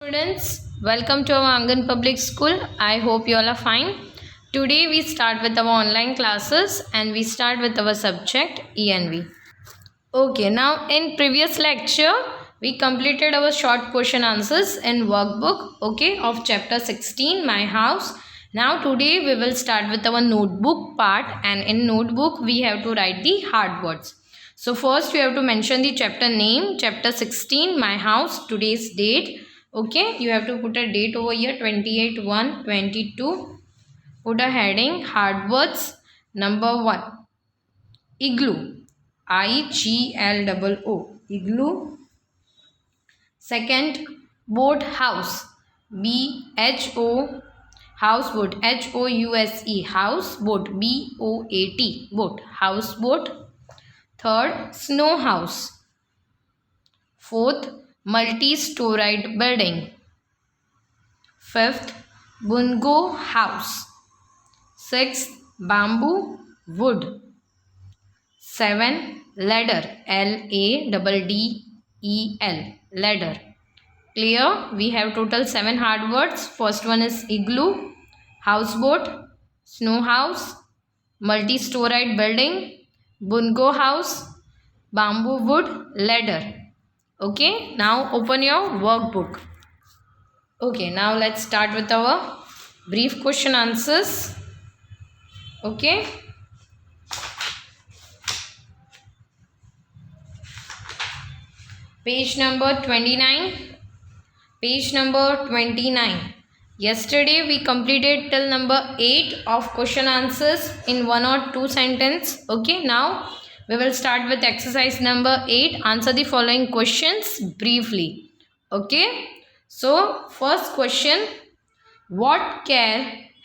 Students, welcome to our Angan Public School. I hope you all are fine. Today we start with our online classes and we start with our subject ENV. Okay, now in previous lecture we completed our short question answers in workbook, okay, of chapter 16, My House. Now today we will start with our notebook part, and in notebook we have to write the hard words. So first we have to mention the chapter name, chapter 16, My House, today's date. Okay, you have to put a date over here, 28/1/22. Put a heading, hard words. Number 1, igloo, IGLOO, igloo. Second, boat house, BHO, houseboat, HOUSE, houseboat, BOAT, boat, houseboat. Third, snow house. Fourth, multi-storied building. Fifth, bungo house. Sixth, bamboo, wood. 7, ladder, LADDEL, ladder. Clear? We have total 7 hard words. First one is igloo, houseboat, snow house, multi-storied building, bungo house, bamboo wood, ladder. Okay, now open your workbook. Okay, now let's start with our brief question answers. Okay. Page number 29. Page number 29. Yesterday we completed till number 8 of question answers in 1 or 2 sentence. Okay, now we will start with exercise number 8. Answer the following questions briefly. Okay, so first question, what care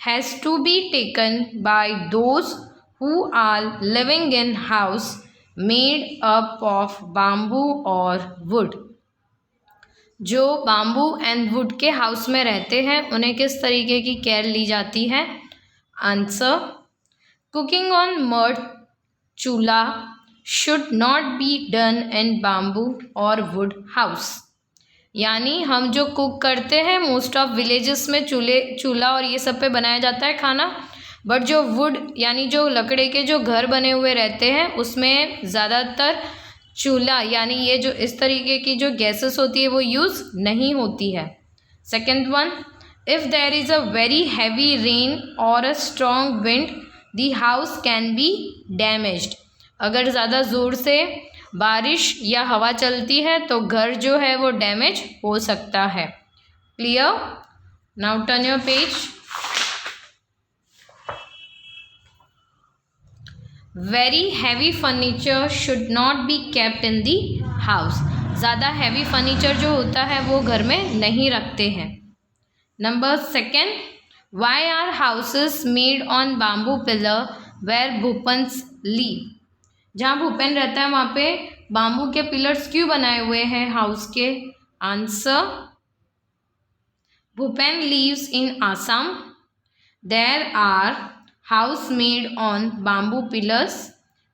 has to be taken by those who are living in house made up of bamboo or wood? जो bamboo and would के house में रहते हैं उन्हें किस तरीके की care ली जाती है? आंसर, कुकिंग ऑन मड चूल्हा should not be done in bamboo और वुड हाउस. यानी हम जो कुक करते हैं मोस्ट ऑफ विलेजेस में चूल्हा और ये सब पे बनाया जाता है खाना, बट जो वुड यानी जो लकड़े के जो घर बने हुए रहते हैं उसमें ज़्यादातर चूल्हा यानी ये जो इस तरीके की जो गैसेस होती है वो यूज़ नहीं होती है. Second one, if there is a very heavy rain और a strong wind the house can be damaged. अगर ज़्यादा ज़ोर से बारिश या हवा चलती है तो घर जो है वो डैमेज हो सकता है. Clear? Now turn your page. Very heavy furniture should not be kept in the house. ज़्यादा हैवी फर्नीचर जो होता है वो घर में नहीं रखते हैं. Number second, why are houses made on bamboo pillar where Bhupens live. जहाँ भूपेन रहता है वहाँ पे बाम्बू के पिलर्स क्यों बनाए हुए हैं हाउस के? Answer, Bhupen lives in Assam. There are house made on bamboo pillars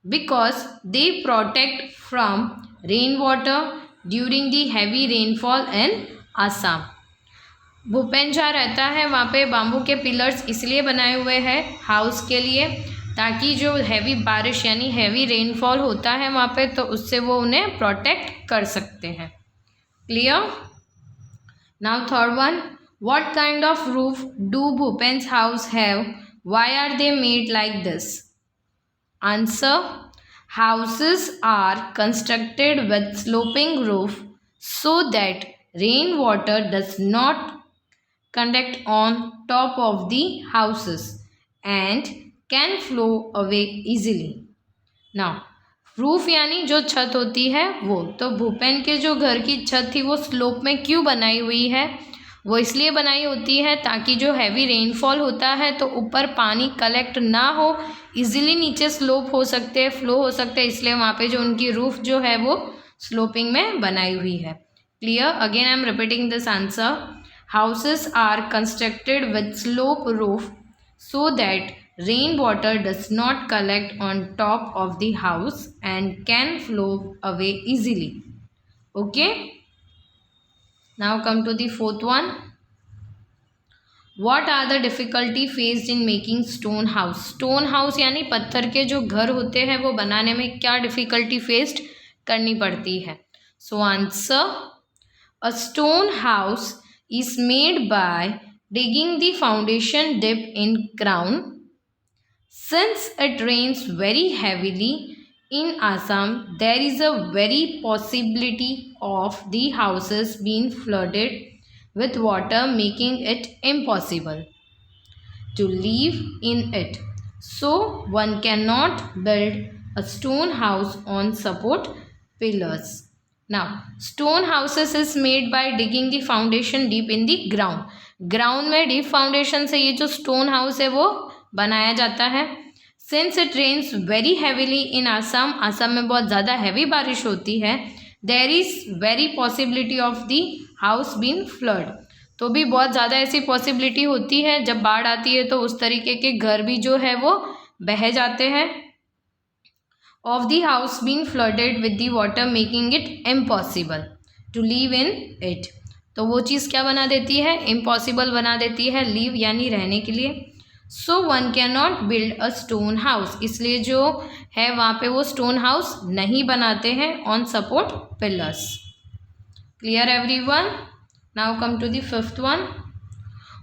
because they protect from rainwater during the heavy rainfall in Assam. Bhupen जहाँ रहता है वहाँ पे बाम्बू के पिलर्स इसलिए बनाए हुए हैं हाउस के लिए ताकि जो हैवी बारिश यानी हैवी रेनफॉल होता है वहाँ पे तो उससे वो उन्हें प्रोटेक्ट कर सकते हैं. Clear? Now third one, what kind of roof do Bhupen's house have? Why are they made like this? Answer, houses are constructed with sloping roof so that rainwater does not collect on top of the houses and can flow away easily. Now, roof यानी जो छत होती है वो, तो भूपेन के जो घर की छत थी वो स्लोप में क्यों बनाई हुई है? वो इसलिए बनाई होती है ताकि जो हैवी रेनफॉल होता है तो ऊपर पानी कलेक्ट ना हो, इजीली नीचे स्लोप हो सकते हैं, फ्लो हो सकते हैं, इसलिए वहाँ पे जो उनकी रूफ जो है वो स्लोपिंग में बनाई हुई है. Clear? Again I am repeating this answer. Houses are constructed with slope roof so that rain water does not collect on top of the house and can flow away easily. Okay. Now come to the fourth one. What are the difficulty faced in making stone house? Stone house यानी पत्थर के जो घर होते हैं वो बनाने में क्या difficulty faced करनी पड़ती है? So answer, a stone house is made by digging the foundation deep in ground. Since it rains very heavily in Assam, there is a very possibility of the houses being flooded with water, making it impossible to live in it. So one cannot build a stone house on support pillars. Now, stone houses is made by digging the foundation deep in the ground. Ground में deep foundation से ये जो stone house है वो बनाया जाता है. Since it rains very heavily in Assam, Assam में बहुत ज़्यादा heavy बारिश होती है, there is very possibility of the house being flood. तो भी बहुत ज़्यादा ऐसी पॉसिबिलिटी होती है, जब बाढ़ आती है तो उस तरीके के घर भी जो है वो बह जाते हैं. Of the house being flooded with the water, making it impossible to live in it. तो वो चीज़ क्या बना देती है? इम्पॉसिबल बना देती है live यानी रहने के लिए. So one cannot build a stone house. इसलिए जो है वहाँ पे वो stone house नहीं बनाते हैं on support pillars. Clear everyone? Now come to the fifth one.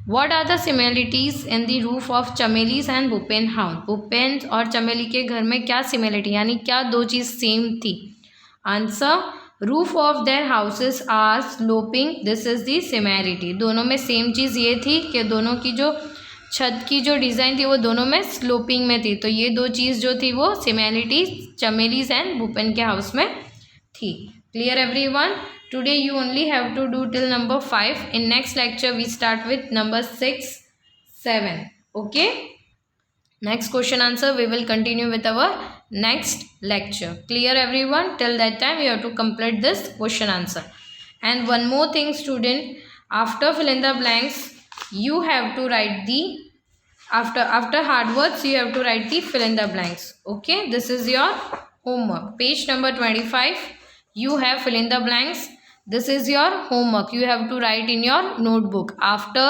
What are the similarities in the roof of Chameli's and Bhupen house? Bhupen और चमेली के घर में क्या सिमिलरिटी यानी क्या दो चीज़ सेम थी? Answer, roof of their houses are sloping. This is the similarity. दोनों में सेम चीज़ ये थी कि दोनों की जो छत की जो डिज़ाइन थी वो दोनों में स्लोपिंग में थी. तो ये दो चीज़ जो थी वो सिमिलरिटी चमेलीज एंड भूपेन के हाउस में थी. Clear everyone? Today you only have to do till number 5. In next lecture we start with number 6, 7. Okay? Next question answer we will continue with our next lecture. Clear everyone? Till that time you have to complete this question answer. And one more thing student, after fill in the blanks you have to write the after hard words you have to write the fill in the blanks. Okay? This is your homework. Page number 25 you have fill in the blanks. This is your homework. You have to write in your notebook after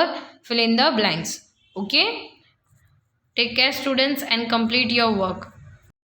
fill in the blanks. Okay? Take care students and complete your work.